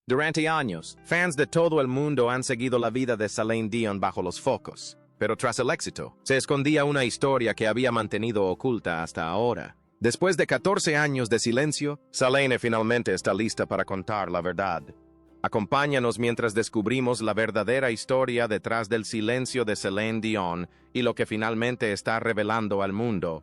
Durante años, fans de todo el mundo han seguido la vida de Celine Dion bajo los focos. Pero tras el éxito, se escondía una historia que había mantenido oculta hasta ahora. Después de 14 años de silencio, Celine finalmente está lista para contar la verdad. Acompáñanos mientras descubrimos la verdadera historia detrás del silencio de Celine Dion y lo que finalmente está revelando al mundo: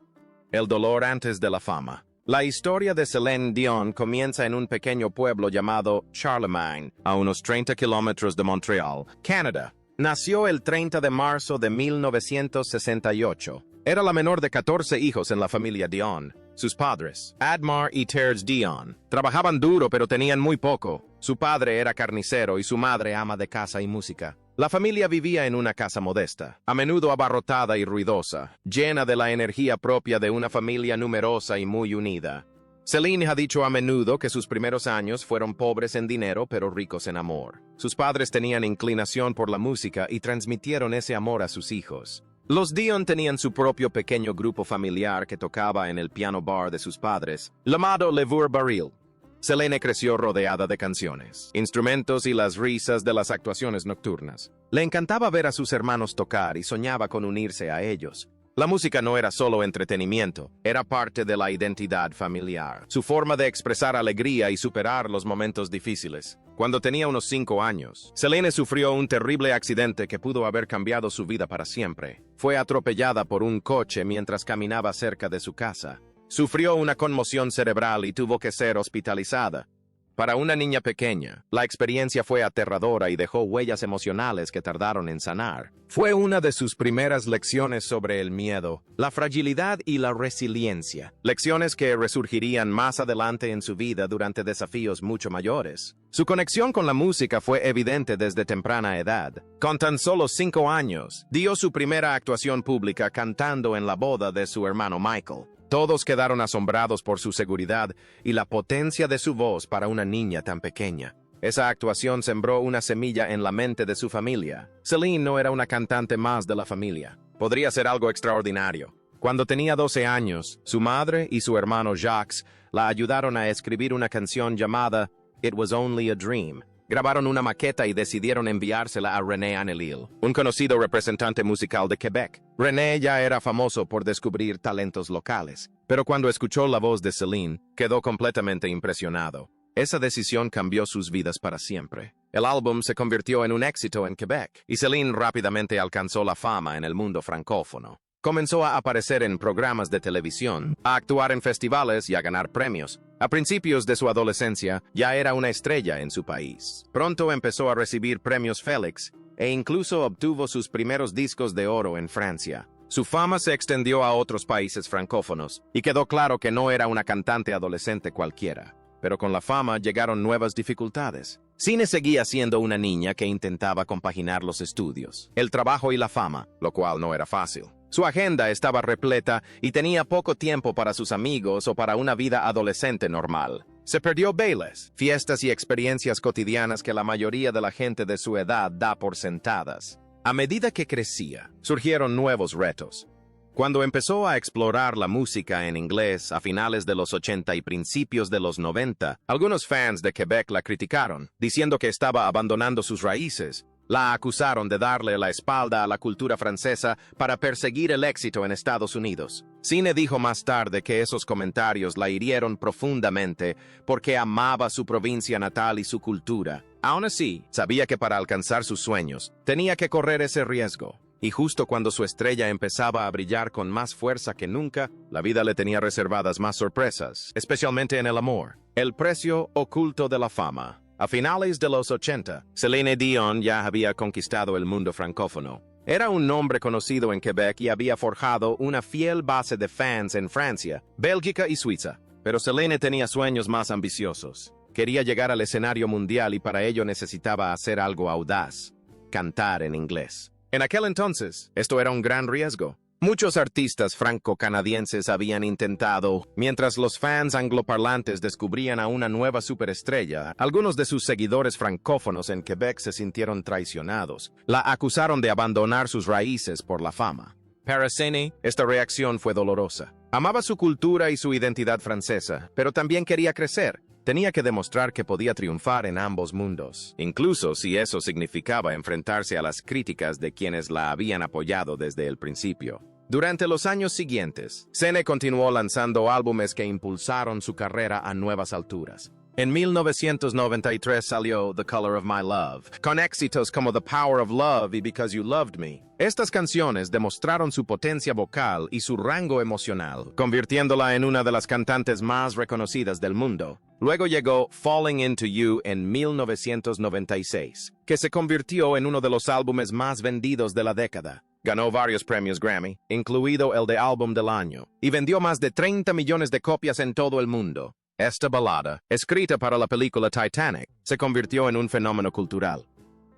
el dolor antes de la fama. La historia de Celine Dion comienza en un pequeño pueblo llamado Charlemagne, a unos 30 kilómetros de Montreal, Canadá. Nació el 30 de marzo de 1968. Era la menor de 14 hijos en la familia Dion. Sus padres, Admar y Terje Dion, trabajaban duro pero tenían muy poco. Su padre era carnicero y su madre ama de casa y música. La familia vivía en una casa modesta, a menudo abarrotada y ruidosa, llena de la energía propia de una familia numerosa y muy unida. Celine ha dicho a menudo que sus primeros años fueron pobres en dinero pero ricos en amor. Sus padres tenían inclinación por la música y transmitieron ese amor a sus hijos. Los Dion tenían su propio pequeño grupo familiar que tocaba en el piano bar de sus padres, llamado Le Vour Baril. Celine creció rodeada de canciones, instrumentos y las risas de las actuaciones nocturnas. Le encantaba ver a sus hermanos tocar y soñaba con unirse a ellos. La música no era solo entretenimiento, era parte de la identidad familiar, su forma de expresar alegría y superar los momentos difíciles. Cuando tenía unos 5 años, Celine sufrió un terrible accidente que pudo haber cambiado su vida para siempre. Fue atropellada por un coche mientras caminaba cerca de su casa. Sufrió una conmoción cerebral y tuvo que ser hospitalizada. Para una niña pequeña, la experiencia fue aterradora y dejó huellas emocionales que tardaron en sanar. Fue una de sus primeras lecciones sobre el miedo, la fragilidad y la resiliencia, lecciones que resurgirían más adelante en su vida durante desafíos mucho mayores. Su conexión con la música fue evidente desde temprana edad. Con tan solo 5 años, dio su primera actuación pública cantando en la boda de su hermano Michael. Todos quedaron asombrados por su seguridad y la potencia de su voz para una niña tan pequeña. Esa actuación sembró una semilla en la mente de su familia. Celine no era una cantante más de la familia. Podría ser algo extraordinario. Cuando tenía 12 años, su madre y su hermano Jacques la ayudaron a escribir una canción llamada It Was Only a Dream. Grabaron una maqueta y decidieron enviársela a René Annelil, un conocido representante musical de Quebec. René ya era famoso por descubrir talentos locales, pero cuando escuchó la voz de Celine, quedó completamente impresionado. Esa decisión cambió sus vidas para siempre. El álbum se convirtió en un éxito en Quebec, y Celine rápidamente alcanzó la fama en el mundo francófono. Comenzó a aparecer en programas de televisión, a actuar en festivales y a ganar premios. A principios de su adolescencia, ya era una estrella en su país. Pronto empezó a recibir premios Félix e incluso obtuvo sus primeros discos de oro en Francia. Su fama se extendió a otros países francófonos y quedó claro que no era una cantante adolescente cualquiera. Pero con la fama llegaron nuevas dificultades. Celine seguía siendo una niña que intentaba compaginar los estudios, el trabajo y la fama, lo cual no era fácil. Su agenda estaba repleta y tenía poco tiempo para sus amigos o para una vida adolescente normal. Se perdió bailes, fiestas y experiencias cotidianas que la mayoría de la gente de su edad da por sentadas. A medida que crecía, surgieron nuevos retos. Cuando empezó a explorar la música en inglés a finales de los 80 y principios de los 90, algunos fans de Quebec la criticaron, diciendo que estaba abandonando sus raíces. La acusaron de darle la espalda a la cultura francesa para perseguir el éxito en Estados Unidos. Celine dijo más tarde que esos comentarios la hirieron profundamente porque amaba su provincia natal y su cultura. Aún así, sabía que para alcanzar sus sueños, tenía que correr ese riesgo. Y justo cuando su estrella empezaba a brillar con más fuerza que nunca, la vida le tenía reservadas más sorpresas, especialmente en el amor. El precio oculto de la fama. A finales de los 80, Celine Dion ya había conquistado el mundo francófono. Era un nombre conocido en Quebec y había forjado una fiel base de fans en Francia, Bélgica y Suiza. Pero Celine tenía sueños más ambiciosos. Quería llegar al escenario mundial y para ello necesitaba hacer algo audaz: cantar en inglés. En aquel entonces, esto era un gran riesgo. Muchos artistas franco-canadienses habían intentado, mientras los fans angloparlantes descubrían a una nueva superestrella. Algunos de sus seguidores francófonos en Quebec se sintieron traicionados. La acusaron de abandonar sus raíces por la fama. Para Celine, esta reacción fue dolorosa. Amaba su cultura y su identidad francesa, pero también quería crecer. tenía que demostrar que podía triunfar en ambos mundos, incluso si eso significaba enfrentarse a las críticas de quienes la habían apoyado desde el principio. Durante los años siguientes, Sene continuó lanzando álbumes que impulsaron su carrera a nuevas alturas. En 1993 salió The Color of My Love, con éxitos como The Power of Love y Because You Loved Me. Estas canciones demostraron su potencia vocal y su rango emocional, convirtiéndola en una de las cantantes más reconocidas del mundo. Luego llegó Falling Into You en 1996, que se convirtió en uno de los álbumes más vendidos de la década. Ganó varios premios Grammy, incluido el de Álbum del Año, y vendió más de 30 millones de copias en todo el mundo. Esta balada, escrita para la película Titanic, se convirtió en un fenómeno cultural.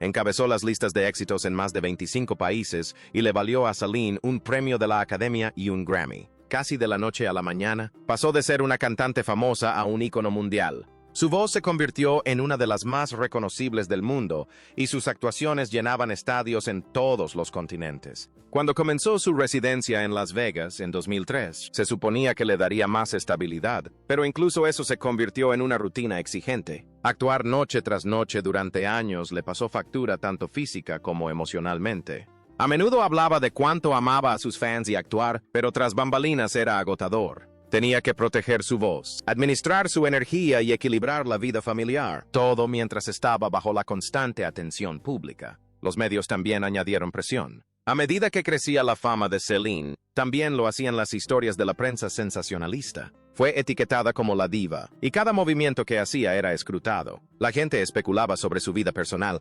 Encabezó las listas de éxitos en más de 25 países y le valió a Celine un premio de la Academia y un Grammy. Casi de la noche a la mañana, pasó de ser una cantante famosa a un ícono mundial. Su voz se convirtió en una de las más reconocibles del mundo y sus actuaciones llenaban estadios en todos los continentes. Cuando comenzó su residencia en Las Vegas en 2003, se suponía que le daría más estabilidad, pero incluso eso se convirtió en una rutina exigente. Actuar noche tras noche durante años le pasó factura tanto física como emocionalmente. A menudo hablaba de cuánto amaba a sus fans y actuar, pero tras bambalinas era agotador. Tenía que proteger su voz, administrar su energía y equilibrar la vida familiar, todo mientras estaba bajo la constante atención pública. Los medios también añadieron presión. A medida que crecía la fama de Celine, también lo hacían las historias de la prensa sensacionalista. Fue etiquetada como la diva, y cada movimiento que hacía era escrutado. La gente especulaba sobre su vida personal.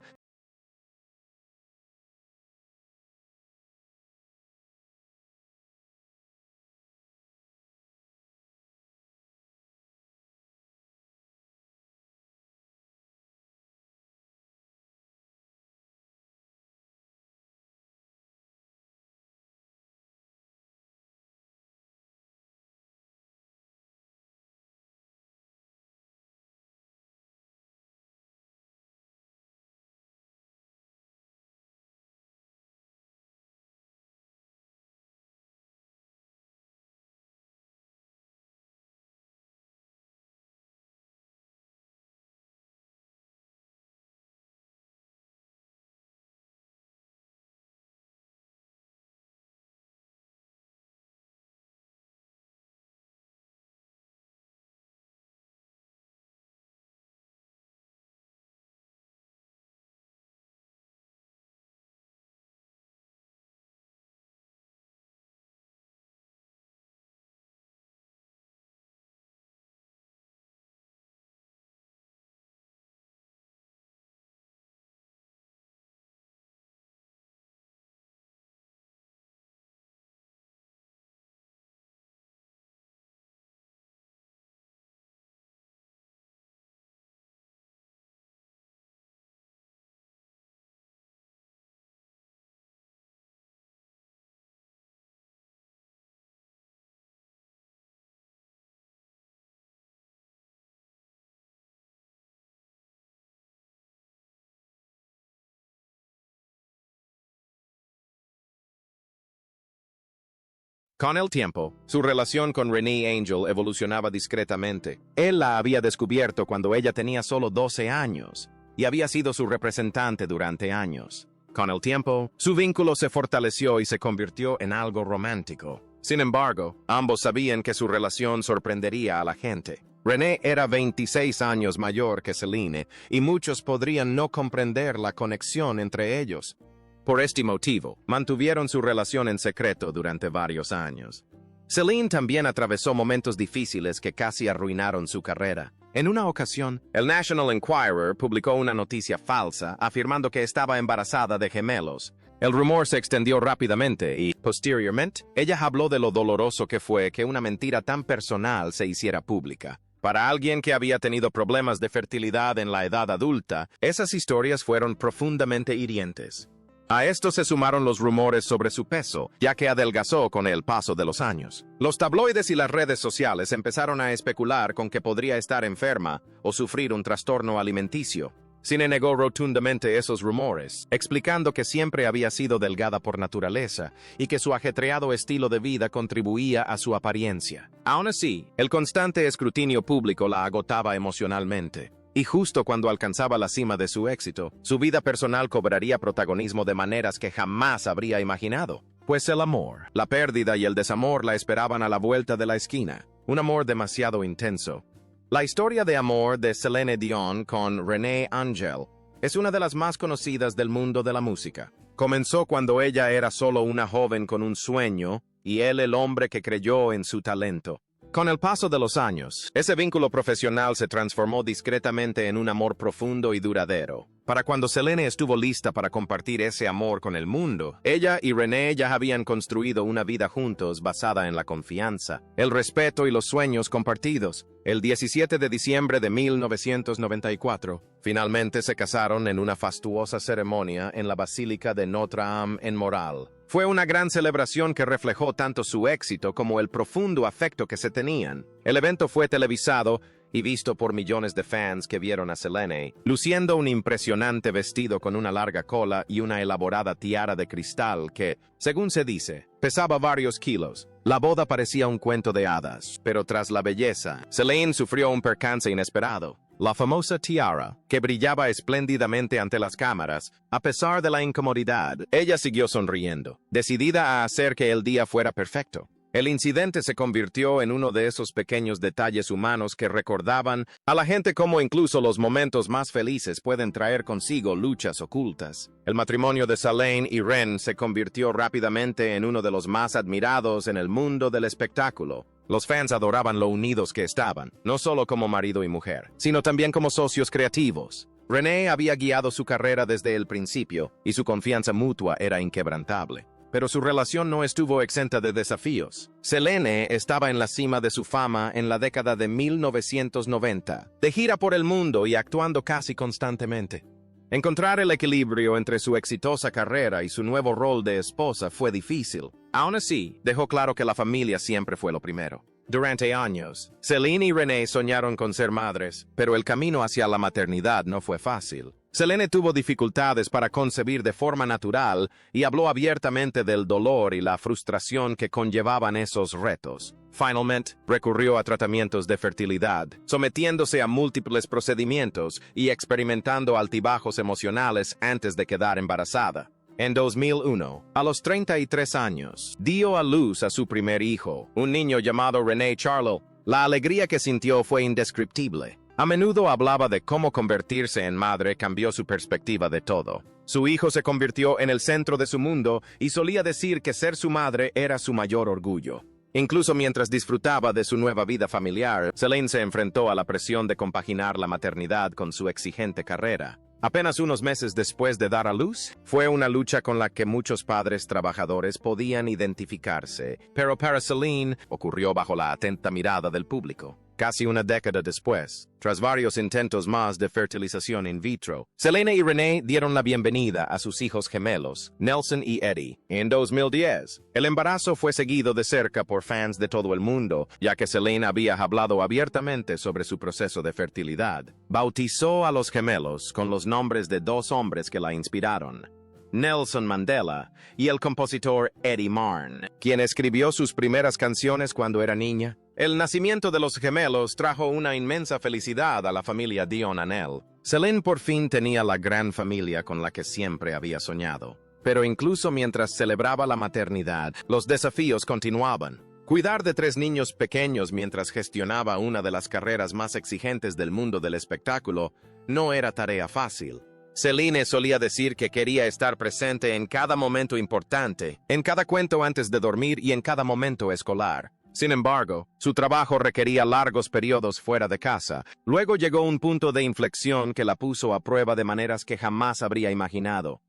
Con el tiempo, su relación con Renee Angel evolucionaba discretamente. Él la había descubierto cuando ella tenía solo 12 años y había sido su representante durante años. Con el tiempo, su vínculo se fortaleció y se convirtió en algo romántico. Sin embargo, ambos sabían que su relación sorprendería a la gente. Renee era 26 años mayor que Celine y muchos podrían no comprender la conexión entre ellos. Por este motivo, mantuvieron su relación en secreto durante varios años. Celine también atravesó momentos difíciles que casi arruinaron su carrera. En una ocasión, el National Enquirer publicó una noticia falsa afirmando que estaba embarazada de gemelos. El rumor se extendió rápidamente y, posteriormente, ella habló de lo doloroso que fue que una mentira tan personal se hiciera pública. Para alguien que había tenido problemas de fertilidad en la edad adulta, esas historias fueron profundamente hirientes. A esto se sumaron los rumores sobre su peso, ya que adelgazó con el paso de los años. Los tabloides y las redes sociales empezaron a especular con que podría estar enferma o sufrir un trastorno alimenticio. Cine negó rotundamente esos rumores, explicando que siempre había sido delgada por naturaleza y que su ajetreado estilo de vida contribuía a su apariencia. Aún así, el constante escrutinio público la agotaba emocionalmente. Y justo cuando alcanzaba la cima de su éxito, su vida personal cobraría protagonismo de maneras que jamás habría imaginado. Pues el amor, la pérdida y el desamor la esperaban a la vuelta de la esquina. Un amor demasiado intenso. La historia de amor de Celine Dion con René Angel es una de las más conocidas del mundo de la música. Comenzó cuando ella era solo una joven con un sueño y él el hombre que creyó en su talento. Con el paso de los años, ese vínculo profesional se transformó discretamente en un amor profundo y duradero. Para cuando Celine estuvo lista para compartir ese amor con el mundo, ella y René ya habían construido una vida juntos basada en la confianza, el respeto y los sueños compartidos. El 17 de diciembre de 1994, finalmente se casaron en una fastuosa ceremonia en la Basílica de Notre Dame en Moral. Fue una gran celebración que reflejó tanto su éxito como el profundo afecto que se tenían. El evento fue televisado y visto por millones de fans que vieron a Celine, luciendo un impresionante vestido con una larga cola y una elaborada tiara de cristal que, según se dice, pesaba varios kilos. La boda parecía un cuento de hadas, pero tras la belleza, Celine sufrió un percance inesperado. La famosa tiara, que brillaba espléndidamente ante las cámaras, a pesar de la incomodidad, ella siguió sonriendo, decidida a hacer que el día fuera perfecto. El incidente se convirtió en uno de esos pequeños detalles humanos que recordaban a la gente cómo incluso los momentos más felices pueden traer consigo luchas ocultas. El matrimonio de Celine y Ren se convirtió rápidamente en uno de los más admirados en el mundo del espectáculo. Los fans adoraban lo unidos que estaban, no solo como marido y mujer, sino también como socios creativos. René había guiado su carrera desde el principio y su confianza mutua era inquebrantable. Pero su relación no estuvo exenta de desafíos. Celine estaba en la cima de su fama en la década de 1990, de gira por el mundo y actuando casi constantemente. Encontrar el equilibrio entre su exitosa carrera y su nuevo rol de esposa fue difícil. Aún así, dejó claro que la familia siempre fue lo primero. Durante años, Celine y René soñaron con ser madres, pero el camino hacia la maternidad no fue fácil. Celine tuvo dificultades para concebir de forma natural y habló abiertamente del dolor y la frustración que conllevaban esos retos. Finalmente, recurrió a tratamientos de fertilidad, sometiéndose a múltiples procedimientos y experimentando altibajos emocionales antes de quedar embarazada. En 2001, a los 33 años, dio a luz a su primer hijo, un niño llamado René Charles. La alegría que sintió fue indescriptible. A menudo hablaba de cómo convertirse en madre cambió su perspectiva de todo. Su hijo se convirtió en el centro de su mundo y solía decir que ser su madre era su mayor orgullo. Incluso mientras disfrutaba de su nueva vida familiar, Celine se enfrentó a la presión de compaginar la maternidad con su exigente carrera. Apenas unos meses después de dar a luz, fue una lucha con la que muchos padres trabajadores podían identificarse, pero para Celine ocurrió bajo la atenta mirada del público. Casi una década después, tras varios intentos más de fertilización in vitro, Celine y René dieron la bienvenida a sus hijos gemelos, Nelson y Eddie, en 2010. El embarazo fue seguido de cerca por fans de todo el mundo, ya que Celine había hablado abiertamente sobre su proceso de fertilidad. Bautizó a los gemelos con los nombres de dos hombres que la inspiraron: Nelson Mandela y el compositor Eddie Marne, quien escribió sus primeras canciones cuando era niña. El nacimiento de los gemelos trajo una inmensa felicidad a la familia Dion-Anel. Celine por fin tenía la gran familia con la que siempre había soñado. Pero incluso mientras celebraba la maternidad, los desafíos continuaban. Cuidar de 3 niños pequeños mientras gestionaba una de las carreras más exigentes del mundo del espectáculo no era tarea fácil. Celine solía decir que quería estar presente en cada momento importante, en cada cuento antes de dormir y en cada momento escolar. Sin embargo, su trabajo requería largos periodos fuera de casa. Luego llegó un punto de inflexión que la puso a prueba de maneras que jamás habría imaginado: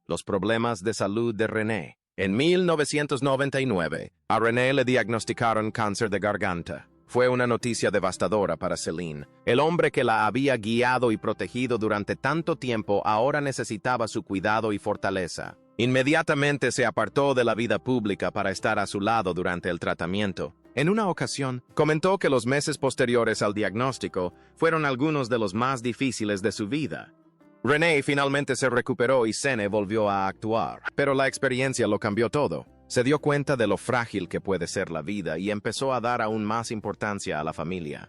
los problemas de salud de René. En 1999, a René le diagnosticaron cáncer de garganta. Fue una noticia devastadora para Celine. El hombre que la había guiado y protegido durante tanto tiempo ahora necesitaba su cuidado y fortaleza. Inmediatamente se apartó de la vida pública para estar a su lado durante el tratamiento. En una ocasión, comentó que los meses posteriores al diagnóstico fueron algunos de los más difíciles de su vida. René finalmente se recuperó y Sene volvió a actuar, pero la experiencia lo cambió todo. Se dio cuenta de lo frágil que puede ser la vida y empezó a dar aún más importancia a la familia.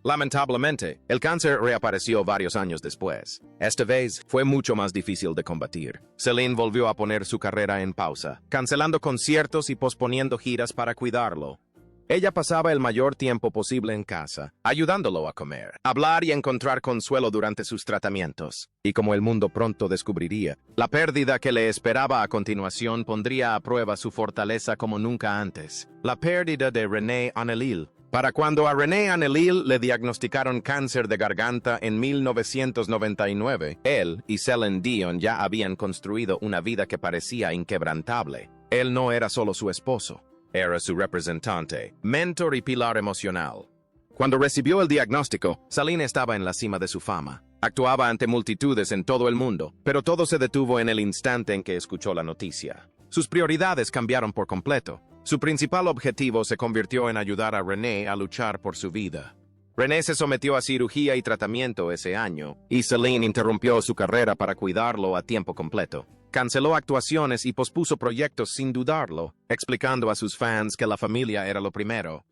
Lamentablemente, el cáncer reapareció varios años después. Esta vez fue mucho más difícil de combatir. Celine volvió a poner su carrera en pausa, cancelando conciertos y posponiendo giras para cuidarlo. Ella pasaba el mayor tiempo posible en casa, ayudándolo a comer, hablar y encontrar consuelo durante sus tratamientos. Y como el mundo pronto descubriría, la pérdida que le esperaba a continuación pondría a prueba su fortaleza como nunca antes. La pérdida de René Annelil. Para cuando a René Annelil le diagnosticaron cáncer de garganta en 1999, él y Celine Dion ya habían construido una vida que parecía inquebrantable. Él no era solo su esposo. Era su representante, mentor y pilar emocional. Cuando recibió el diagnóstico, Celine estaba en la cima de su fama. Actuaba ante multitudes en todo el mundo, pero todo se detuvo en el instante en que escuchó la noticia. Sus prioridades cambiaron por completo. Su principal objetivo se convirtió en ayudar a René a luchar por su vida. René se sometió a cirugía y tratamiento ese año, y Celine interrumpió su carrera para cuidarlo a tiempo completo. Canceló actuaciones y pospuso proyectos sin dudarlo, explicando a sus fans que la familia era lo primero.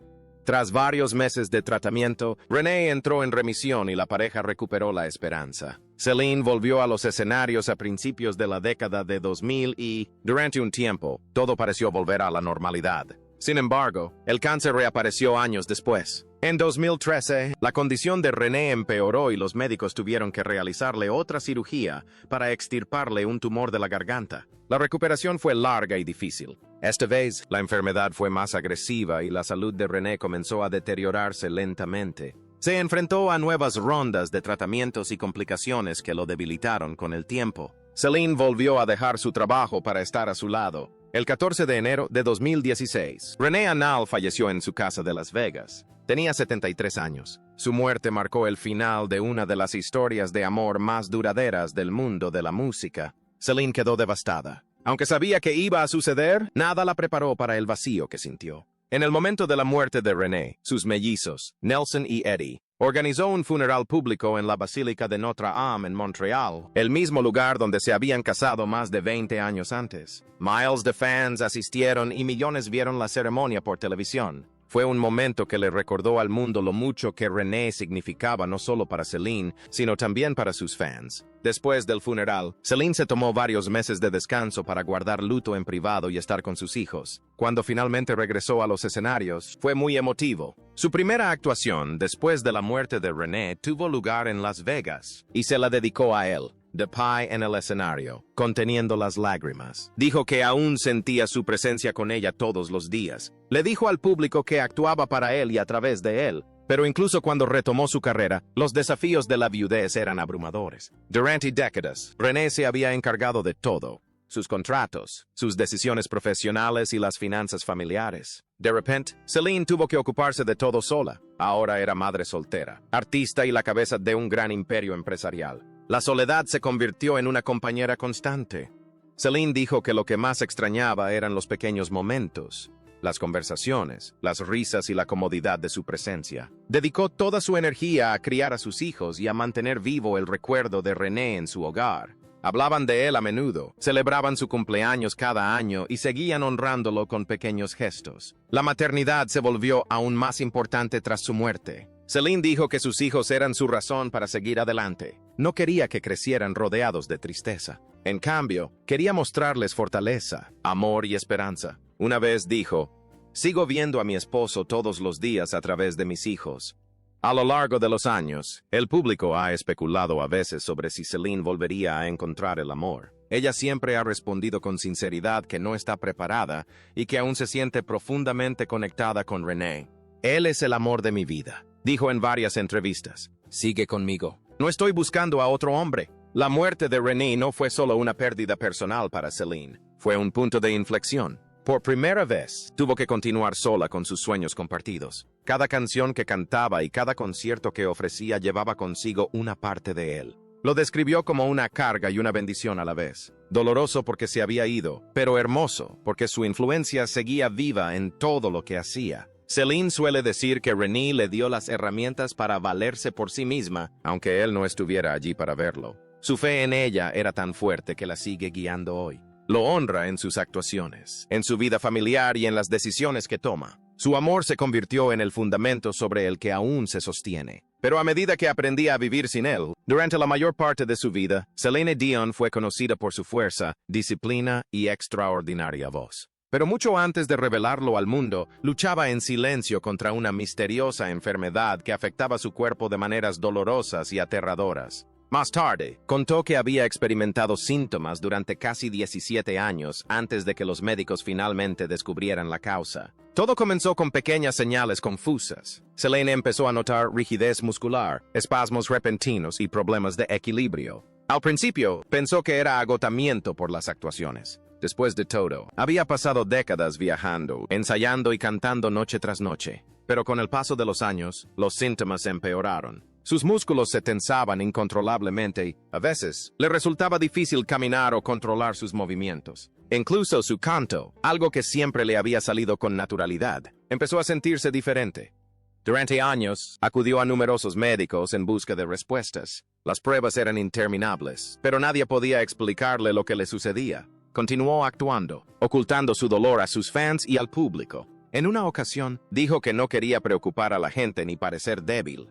Tras varios meses de tratamiento, René entró en remisión y la pareja recuperó la esperanza. Celine volvió a los escenarios a principios de la década de 2000 y, durante un tiempo, todo pareció volver a la normalidad. Sin embargo, el cáncer reapareció años después. En 2013, la condición de René empeoró y los médicos tuvieron que realizarle otra cirugía para extirparle un tumor de la garganta. La recuperación fue larga y difícil. Esta vez, la enfermedad fue más agresiva y la salud de René comenzó a deteriorarse lentamente. Se enfrentó a nuevas rondas de tratamientos y complicaciones que lo debilitaron con el tiempo. Celine volvió a dejar su trabajo para estar a su lado. El 14 de enero de 2016, René Annal falleció en su casa de Las Vegas. Tenía 73 años. Su muerte marcó el final de una de las historias de amor más duraderas del mundo de la música. Celine quedó devastada. Aunque sabía que iba a suceder, nada la preparó para el vacío que sintió. En el momento de la muerte de René, sus mellizos, Nelson y Eddie, organizó un funeral público en la Basílica de Notre Dame en Montreal, el mismo lugar donde se habían casado más de 20 años antes. Miles de fans asistieron y millones vieron la ceremonia por televisión. Fue un momento que le recordó al mundo lo mucho que René significaba no solo para Celine, sino también para sus fans. Después del funeral, Celine se tomó varios meses de descanso para guardar luto en privado y estar con sus hijos. Cuando finalmente regresó a los escenarios, fue muy emotivo. Su primera actuación, después de la muerte de René, tuvo lugar en Las Vegas, y se la dedicó a él, de pie en el escenario, conteniendo las lágrimas. Dijo que aún sentía su presencia con ella todos los días. Le dijo al público que actuaba para él y a través de él. Pero incluso cuando retomó su carrera, los desafíos de la viudez eran abrumadores. Durante décadas, René se había encargado de todo. Sus contratos, sus decisiones profesionales y las finanzas familiares. De repente, Celine tuvo que ocuparse de todo sola. Ahora era madre soltera, artista y la cabeza de un gran imperio empresarial. La soledad se convirtió en una compañera constante. Celine dijo que lo que más extrañaba eran los pequeños momentos, las conversaciones, las risas y la comodidad de su presencia. Dedicó toda su energía a criar a sus hijos y a mantener vivo el recuerdo de René en su hogar. Hablaban de él a menudo, celebraban su cumpleaños cada año y seguían honrándolo con pequeños gestos. La maternidad se volvió aún más importante tras su muerte. Celine dijo que sus hijos eran su razón para seguir adelante. No quería que crecieran rodeados de tristeza. En cambio, quería mostrarles fortaleza, amor y esperanza. Una vez dijo, «Sigo viendo a mi esposo todos los días a través de mis hijos». A lo largo de los años, el público ha especulado a veces sobre si Celine volvería a encontrar el amor. Ella siempre ha respondido con sinceridad que no está preparada y que aún se siente profundamente conectada con René. «Él es el amor de mi vida», dijo en varias entrevistas. «Sigue conmigo. No estoy buscando a otro hombre». La muerte de René no fue solo una pérdida personal para Celine. Fue un punto de inflexión. Por primera vez, tuvo que continuar sola con sus sueños compartidos. Cada canción que cantaba y cada concierto que ofrecía llevaba consigo una parte de él. Lo describió como una carga y una bendición a la vez. Doloroso porque se había ido, pero hermoso porque su influencia seguía viva en todo lo que hacía. Celine suele decir que René le dio las herramientas para valerse por sí misma, aunque él no estuviera allí para verlo. Su fe en ella era tan fuerte que la sigue guiando hoy. Lo honra en sus actuaciones, en su vida familiar y en las decisiones que toma. Su amor se convirtió en el fundamento sobre el que aún se sostiene. Pero a medida que aprendía a vivir sin él, durante la mayor parte de su vida, Celine Dion fue conocida por su fuerza, disciplina y extraordinaria voz. Pero mucho antes de revelarlo al mundo, luchaba en silencio contra una misteriosa enfermedad que afectaba su cuerpo de maneras dolorosas y aterradoras. Más tarde, contó que había experimentado síntomas durante casi 17 años antes de que los médicos finalmente descubrieran la causa. Todo comenzó con pequeñas señales confusas. Celine empezó a notar rigidez muscular, espasmos repentinos y problemas de equilibrio. Al principio, pensó que era agotamiento por las actuaciones. Después de todo, había pasado décadas viajando, ensayando y cantando noche tras noche. Pero con el paso de los años, los síntomas empeoraron. Sus músculos se tensaban incontrolablemente y, a veces, le resultaba difícil caminar o controlar sus movimientos. Incluso su canto, algo que siempre le había salido con naturalidad, empezó a sentirse diferente. Durante años, acudió a numerosos médicos en busca de respuestas. Las pruebas eran interminables, pero nadie podía explicarle lo que le sucedía. Continuó actuando, ocultando su dolor a sus fans y al público. En una ocasión, dijo que no quería preocupar a la gente ni parecer débil.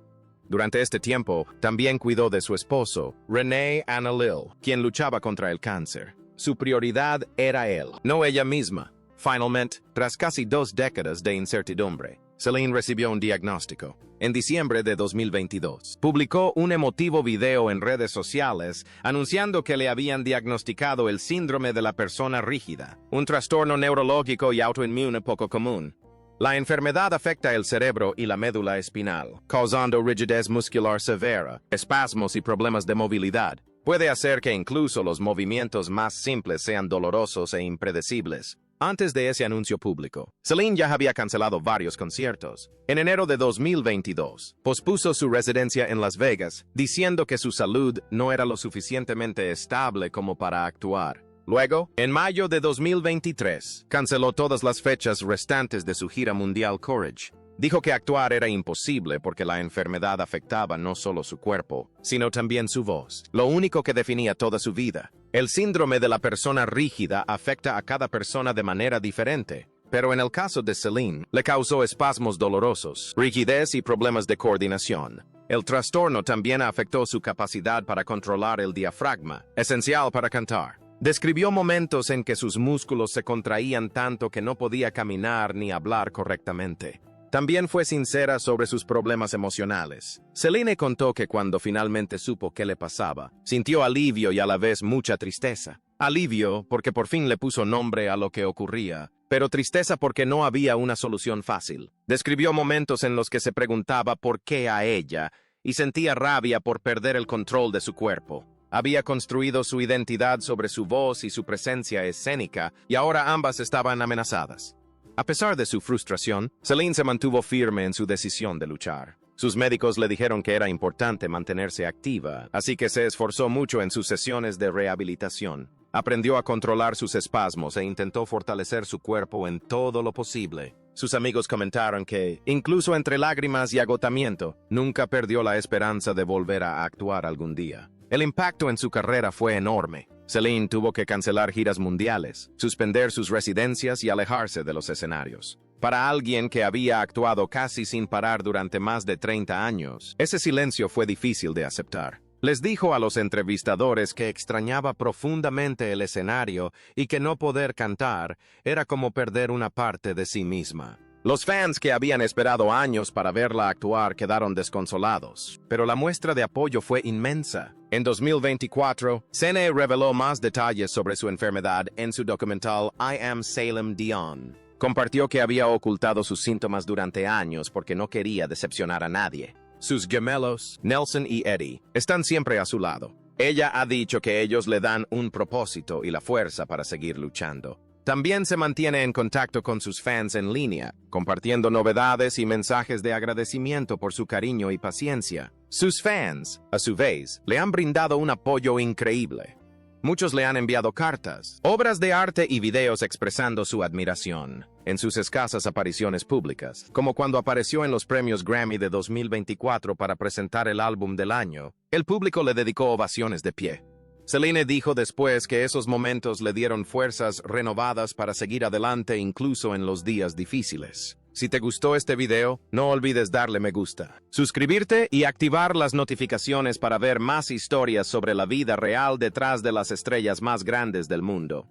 Durante este tiempo, también cuidó de su esposo, René Annalil, quien luchaba contra el cáncer. Su prioridad era él, no ella misma. Finalmente, tras casi 2 décadas de incertidumbre, Celine recibió un diagnóstico. En diciembre de 2022, publicó un emotivo video en redes sociales anunciando que le habían diagnosticado el síndrome de la persona rígida, un trastorno neurológico y autoinmune poco común. La enfermedad afecta el cerebro y la médula espinal, causando rigidez muscular severa, espasmos y problemas de movilidad. Puede hacer que incluso los movimientos más simples sean dolorosos e impredecibles. Antes de ese anuncio público, Celine ya había cancelado varios conciertos. En enero de 2022, pospuso su residencia en Las Vegas, diciendo que su salud no era lo suficientemente estable como para actuar. Luego, en mayo de 2023, canceló todas las fechas restantes de su gira mundial Courage. Dijo que actuar era imposible porque la enfermedad afectaba no solo su cuerpo, sino también su voz, lo único que definía toda su vida. El síndrome de la persona rígida afecta a cada persona de manera diferente, pero en el caso de Celine, le causó espasmos dolorosos, rigidez y problemas de coordinación. El trastorno también afectó su capacidad para controlar el diafragma, esencial para cantar. Describió momentos en que sus músculos se contraían tanto que no podía caminar ni hablar correctamente. También fue sincera sobre sus problemas emocionales. Celine contó que cuando finalmente supo qué le pasaba, sintió alivio y a la vez mucha tristeza. Alivio porque por fin le puso nombre a lo que ocurría, pero tristeza porque no había una solución fácil. Describió momentos en los que se preguntaba por qué a ella y sentía rabia por perder el control de su cuerpo. Había construido su identidad sobre su voz y su presencia escénica, y ahora ambas estaban amenazadas. A pesar de su frustración, Celine se mantuvo firme en su decisión de luchar. Sus médicos le dijeron que era importante mantenerse activa, así que se esforzó mucho en sus sesiones de rehabilitación. Aprendió a controlar sus espasmos e intentó fortalecer su cuerpo en todo lo posible. Sus amigos comentaron que, incluso entre lágrimas y agotamiento, nunca perdió la esperanza de volver a actuar algún día. El impacto en su carrera fue enorme. Celine tuvo que cancelar giras mundiales, suspender sus residencias y alejarse de los escenarios. Para alguien que había actuado casi sin parar durante más de 30 años, ese silencio fue difícil de aceptar. Les dijo a los entrevistadores que extrañaba profundamente el escenario y que no poder cantar era como perder una parte de sí misma. Los fans que habían esperado años para verla actuar quedaron desconsolados, pero la muestra de apoyo fue inmensa. En 2024, Celine reveló más detalles sobre su enfermedad en su documental I Am Celine Dion. Compartió que había ocultado sus síntomas durante años porque no quería decepcionar a nadie. Sus gemelos, Nelson y Eddie, están siempre a su lado. Ella ha dicho que ellos le dan un propósito y la fuerza para seguir luchando. También se mantiene en contacto con sus fans en línea, compartiendo novedades y mensajes de agradecimiento por su cariño y paciencia. Sus fans, a su vez, le han brindado un apoyo increíble. Muchos le han enviado cartas, obras de arte y videos expresando su admiración en sus escasas apariciones públicas, como cuando apareció en los premios Grammy de 2024 para presentar el álbum del año. El público le dedicó ovaciones de pie. Celine dijo después que esos momentos le dieron fuerzas renovadas para seguir adelante incluso en los días difíciles. Si te gustó este video, no olvides darle me gusta, suscribirte y activar las notificaciones para ver más historias sobre la vida real detrás de las estrellas más grandes del mundo.